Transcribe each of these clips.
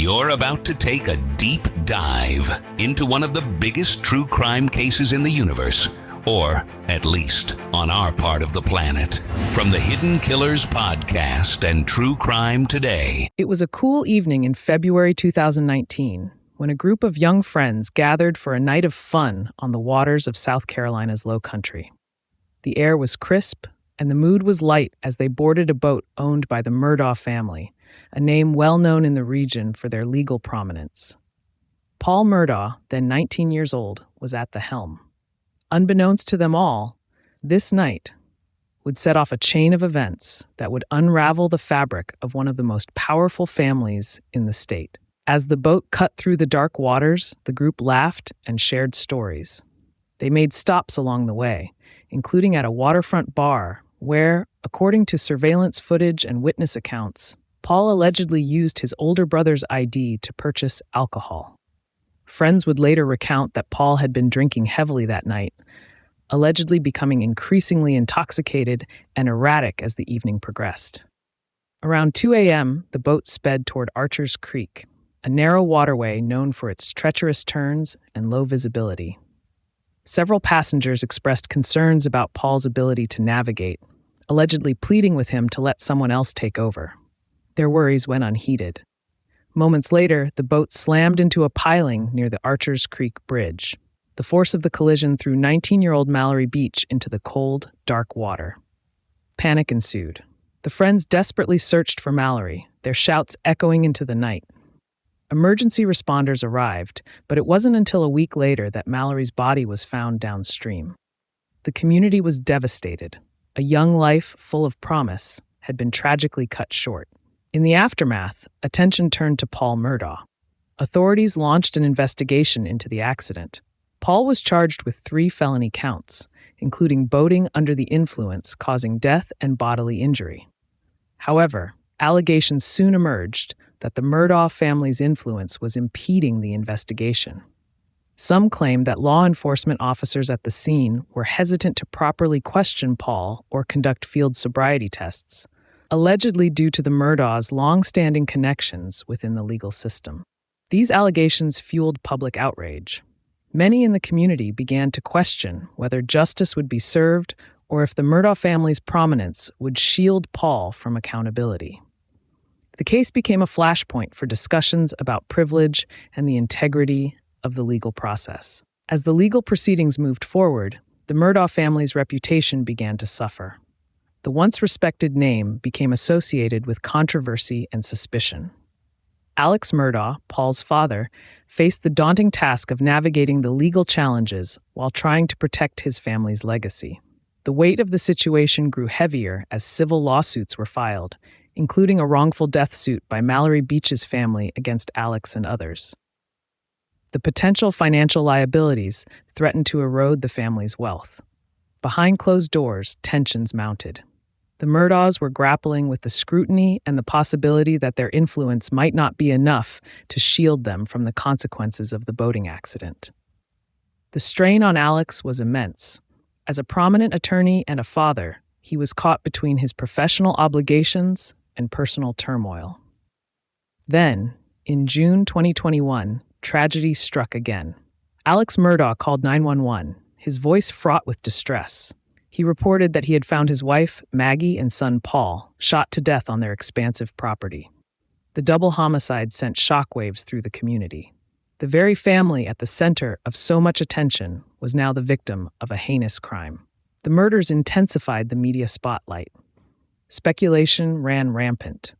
You're about to take a deep dive into one of the biggest true crime cases in the universe, or at least on our part of the planet. From the Hidden Killers podcast and True Crime Today. It was a cool evening in February 2019 when a group of young friends gathered for a night of fun on the waters of South Carolina's Low Country. The air was crisp and the mood was light as they boarded a boat owned by the Murdaugh family, a name well known in the region for their legal prominence. Paul Murdaugh, then 19 years old, was at the helm. Unbeknownst to them all, this night would set off a chain of events that would unravel the fabric of one of the most powerful families in the state. As the boat cut through the dark waters, the group laughed and shared stories. They made stops along the way, including at a waterfront bar where, according to surveillance footage and witness accounts, Paul allegedly used his older brother's ID to purchase alcohol. Friends would later recount that Paul had been drinking heavily that night, allegedly becoming increasingly intoxicated and erratic as the evening progressed. Around 2 a.m., the boat sped toward Archer's Creek, a narrow waterway known for its treacherous turns and low visibility. Several passengers expressed concerns about Paul's ability to navigate, allegedly pleading with him to let someone else take over. Their worries went unheeded. Moments later, the boat slammed into a piling near the Archer's Creek Bridge. The force of the collision threw 19-year-old Mallory Beach into the cold, dark water. Panic ensued. The friends desperately searched for Mallory, their shouts echoing into the night. Emergency responders arrived, but it wasn't until a week later that Mallory's body was found downstream. The community was devastated. A young life full of promise had been tragically cut short. In the aftermath, attention turned to Paul Murdaugh. Authorities launched an investigation into the accident. Paul was charged with 3 felony counts, including boating under the influence causing death and bodily injury. However, allegations soon emerged that the Murdaugh family's influence was impeding the investigation. Some claimed that law enforcement officers at the scene were hesitant to properly question Paul or conduct field sobriety tests, allegedly due to the Murdaugh's long-standing connections within the legal system. These allegations fueled public outrage. Many in the community began to question whether justice would be served or if the Murdaugh family's prominence would shield Paul from accountability. The case became a flashpoint for discussions about privilege and the integrity of the legal process. As the legal proceedings moved forward, the Murdaugh family's reputation began to suffer. The once respected name became associated with controversy and suspicion. Alex Murdaugh, Paul's father, faced the daunting task of navigating the legal challenges while trying to protect his family's legacy. The weight of the situation grew heavier as civil lawsuits were filed, including a wrongful death suit by Mallory Beach's family against Alex and others. The potential financial liabilities threatened to erode the family's wealth. Behind closed doors, tensions mounted. The Murdaughs were grappling with the scrutiny and the possibility that their influence might not be enough to shield them from the consequences of the boating accident. The strain on Alex was immense. As a prominent attorney and a father, he was caught between his professional obligations and personal turmoil. Then, in June 2021, tragedy struck again. Alex Murdaugh called 911, his voice fraught with distress. He reported that he had found his wife, Maggie, and son, Paul, shot to death on their expansive property. The double homicide sent shockwaves through the community. The very family at the center of so much attention was now the victim of a heinous crime. The murders intensified the media spotlight. Speculation ran rampant.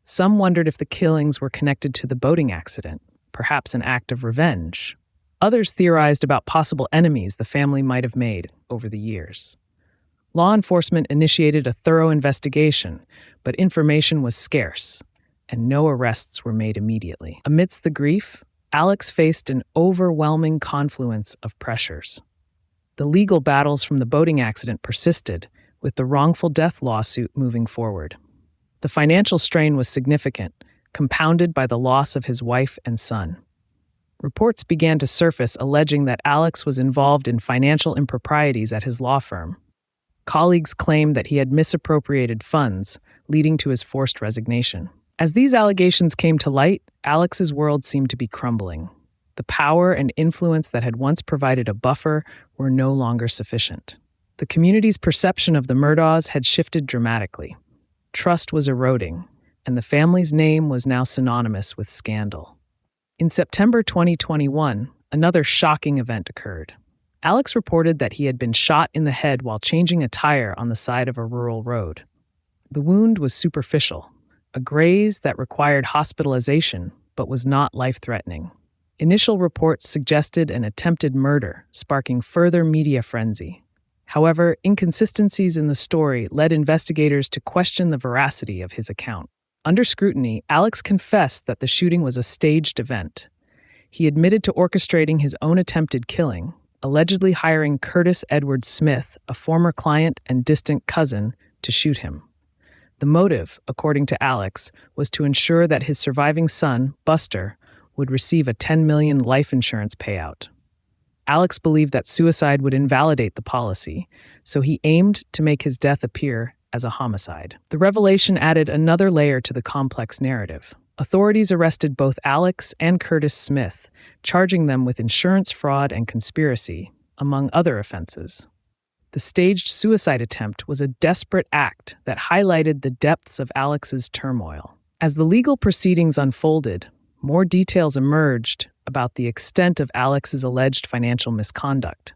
Some wondered if the killings were connected to the boating accident, perhaps an act of revenge. Others theorized about possible enemies the family might have made over the years. Law enforcement initiated a thorough investigation, but information was scarce, and no arrests were made immediately. Amidst the grief, Alex faced an overwhelming confluence of pressures. The legal battles from the boating accident persisted, with the wrongful death lawsuit moving forward. The financial strain was significant, compounded by the loss of his wife and son. Reports began to surface alleging that Alex was involved in financial improprieties at his law firm. Colleagues claimed that he had misappropriated funds, leading to his forced resignation. As these allegations came to light, Alex's world seemed to be crumbling. The power and influence that had once provided a buffer were no longer sufficient. The community's perception of the Murdaughs had shifted dramatically. Trust was eroding, and the family's name was now synonymous with scandal. In September 2021, another shocking event occurred. Alex reported that he had been shot in the head while changing a tire on the side of a rural road. The wound was superficial, a graze that required hospitalization but was not life-threatening. Initial reports suggested an attempted murder, sparking further media frenzy. However, inconsistencies in the story led investigators to question the veracity of his account. Under scrutiny, Alex confessed that the shooting was a staged event. He admitted to orchestrating his own attempted killing, allegedly hiring Curtis Edward Smith, a former client and distant cousin, to shoot him. The motive, according to Alex, was to ensure that his surviving son, Buster, would receive a $10 million life insurance payout. Alex believed that suicide would invalidate the policy, so he aimed to make his death appear as a homicide. The revelation added another layer to the complex narrative. Authorities arrested both Alex and Curtis Smith, charging them with insurance fraud and conspiracy, among other offenses. The staged suicide attempt was a desperate act that highlighted the depths of Alex's turmoil. As the legal proceedings unfolded, more details emerged about the extent of Alex's alleged financial misconduct.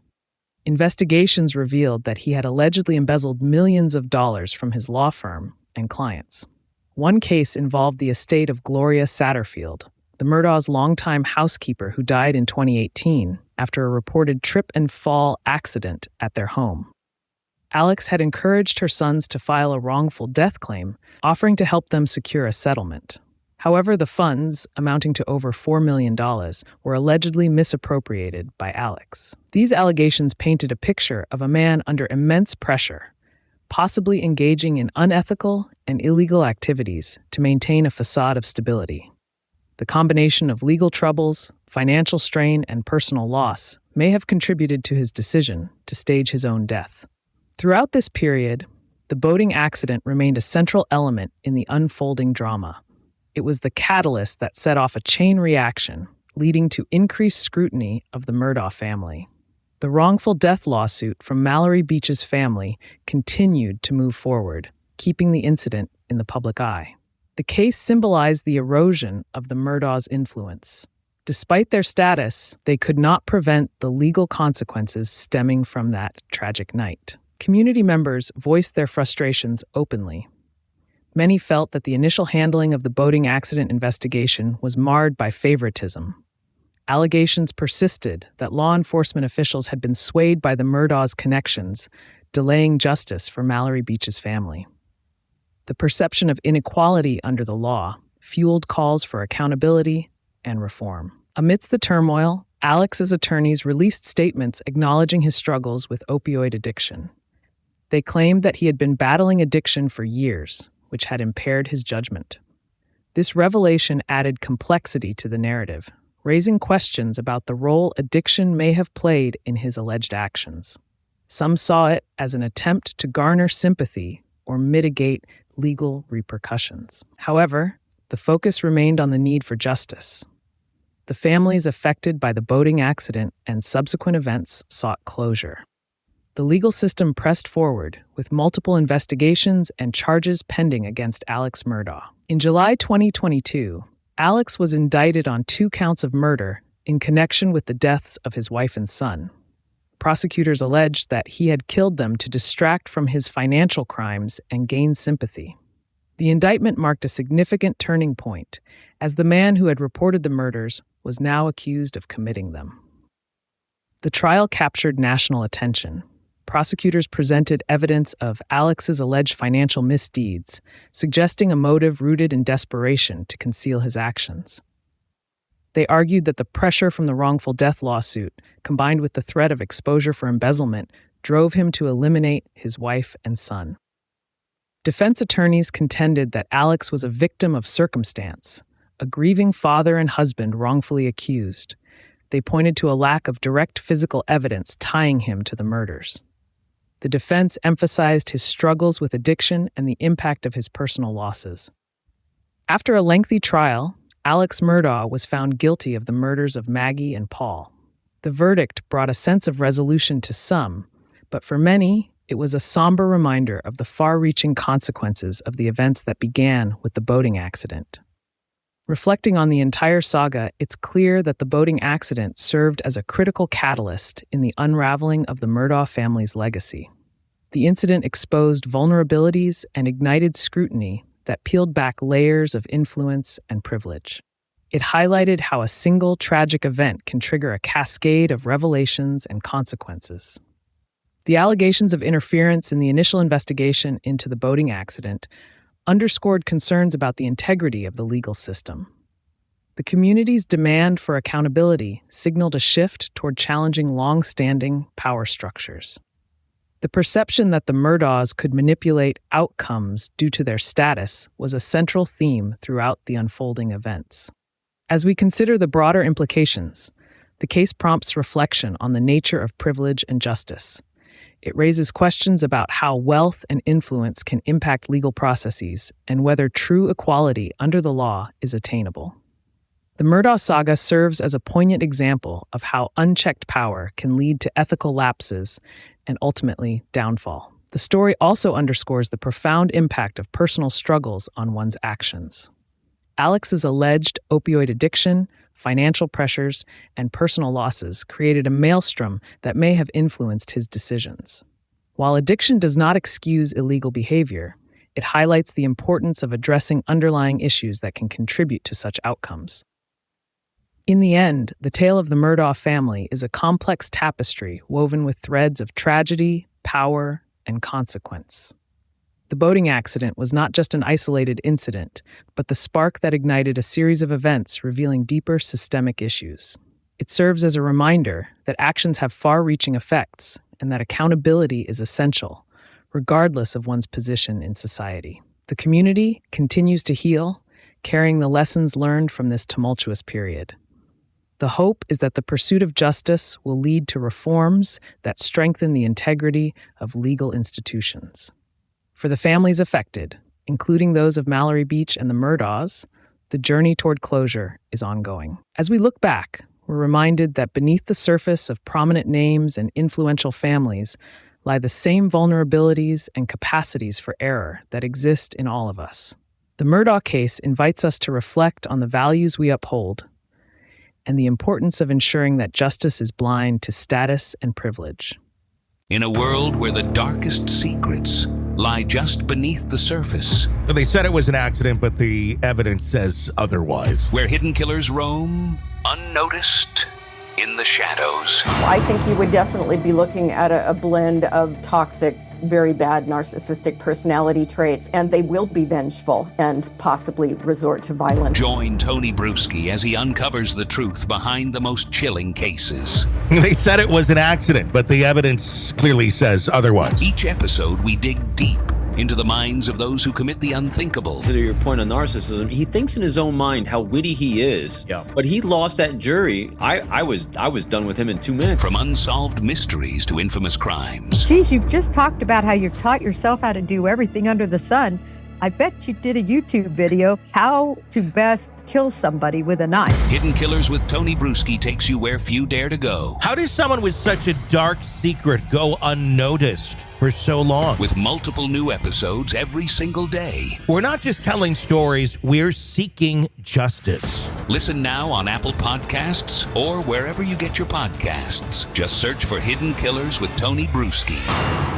Investigations revealed that he had allegedly embezzled millions of dollars from his law firm and clients. One case involved the estate of Gloria Satterfield, the Murdaugh's longtime housekeeper who died in 2018 after a reported trip and fall accident at their home. Alex had encouraged her sons to file a wrongful death claim, offering to help them secure a settlement. However, the funds, amounting to over $4 million, were allegedly misappropriated by Alex. These allegations painted a picture of a man under immense pressure, possibly engaging in unethical and illegal activities to maintain a facade of stability. The combination of legal troubles, financial strain, and personal loss may have contributed to his decision to stage his own death. Throughout this period, the boating accident remained a central element in the unfolding drama. It was the catalyst that set off a chain reaction, leading to increased scrutiny of the Murdaugh family. The wrongful death lawsuit from Mallory Beach's family continued to move forward, keeping the incident in the public eye. The case symbolized the erosion of the Murdaugh's influence. Despite their status, they could not prevent the legal consequences stemming from that tragic night. Community members voiced their frustrations openly. Many felt that the initial handling of the boating accident investigation was marred by favoritism. Allegations persisted that law enforcement officials had been swayed by the Murdaugh's connections, delaying justice for Mallory Beach's family. The perception of inequality under the law fueled calls for accountability and reform. Amidst the turmoil, Alex's attorneys released statements acknowledging his struggles with opioid addiction. They claimed that he had been battling addiction for years, which had impaired his judgment. This revelation added complexity to the narrative, raising questions about the role addiction may have played in his alleged actions. Some saw it as an attempt to garner sympathy or mitigate legal repercussions. However, the focus remained on the need for justice. The families affected by the boating accident and subsequent events sought closure. The legal system pressed forward, with multiple investigations and charges pending against Alex Murdaugh. In July 2022, Alex was indicted on 2 counts of murder in connection with the deaths of his wife and son. Prosecutors alleged that he had killed them to distract from his financial crimes and gain sympathy. The indictment marked a significant turning point, as the man who had reported the murders was now accused of committing them. The trial captured national attention. Prosecutors presented evidence of Alex's alleged financial misdeeds, suggesting a motive rooted in desperation to conceal his actions. They argued that the pressure from the wrongful death lawsuit, combined with the threat of exposure for embezzlement, drove him to eliminate his wife and son. Defense attorneys contended that Alex was a victim of circumstance, a grieving father and husband wrongfully accused. They pointed to a lack of direct physical evidence tying him to the murders. The defense emphasized his struggles with addiction and the impact of his personal losses. After a lengthy trial, Alex Murdaugh was found guilty of the murders of Maggie and Paul. The verdict brought a sense of resolution to some, but for many, it was a somber reminder of the far-reaching consequences of the events that began with the boating accident. Reflecting on the entire saga, it's clear that the boating accident served as a critical catalyst in the unraveling of the Murdaugh family's legacy. The incident exposed vulnerabilities and ignited scrutiny that peeled back layers of influence and privilege. It highlighted how a single tragic event can trigger a cascade of revelations and consequences. The allegations of interference in the initial investigation into the boating accident underscored concerns about the integrity of the legal system. The community's demand for accountability signaled a shift toward challenging long-standing power structures. The perception that the Murdaughs could manipulate outcomes due to their status was a central theme throughout the unfolding events. As we consider the broader implications, the case prompts reflection on the nature of privilege and justice. It raises questions about how wealth and influence can impact legal processes and whether true equality under the law is attainable. The Murdaugh saga serves as a poignant example of how unchecked power can lead to ethical lapses and ultimately downfall. The story also underscores the profound impact of personal struggles on one's actions. Alex's alleged opioid addiction, financial pressures, and personal losses created a maelstrom that may have influenced his decisions. While addiction does not excuse illegal behavior, it highlights the importance of addressing underlying issues that can contribute to such outcomes. In the end, the tale of the Murdaugh family is a complex tapestry woven with threads of tragedy, power, and consequence. The boating accident was not just an isolated incident, but the spark that ignited a series of events revealing deeper systemic issues. It serves as a reminder that actions have far-reaching effects and that accountability is essential, regardless of one's position in society. The community continues to heal, carrying the lessons learned from this tumultuous period. The hope is that the pursuit of justice will lead to reforms that strengthen the integrity of legal institutions. For the families affected, including those of Mallory Beach and the Murdaughs, the journey toward closure is ongoing. As we look back, we're reminded that beneath the surface of prominent names and influential families lie the same vulnerabilities and capacities for error that exist in all of us. The Murdaugh case invites us to reflect on the values we uphold and the importance of ensuring that justice is blind to status and privilege. In a world where the darkest secrets lie just beneath the surface. They said it was an accident, but the evidence says otherwise. Where hidden killers roam, unnoticed, in the shadows. I think you would definitely be looking at a blend of toxic, very bad narcissistic personality traits, and they will be vengeful and possibly resort to violence. Join Tony Bruschi as he uncovers the truth behind the most chilling cases. They said it was an accident, but the evidence clearly says otherwise. Each episode, we dig deep into the minds of those who commit the unthinkable. To your point on narcissism, he thinks in his own mind how witty he is. Yeah. But he lost that jury. I was done with him in 2 minutes. From unsolved mysteries to infamous crimes. Geez, you've just talked about how you've taught yourself how to do everything under the sun. I bet you did a YouTube video, how to best kill somebody with a knife. Hidden Killers with Tony Bruschi takes you where few dare to go. How does someone with such a dark secret go unnoticed for so long? With multiple new episodes every single day. We're not just telling stories, we're seeking justice. Listen now on Apple Podcasts or wherever you get your podcasts. Just search for Hidden Killers with Tony Bruschi.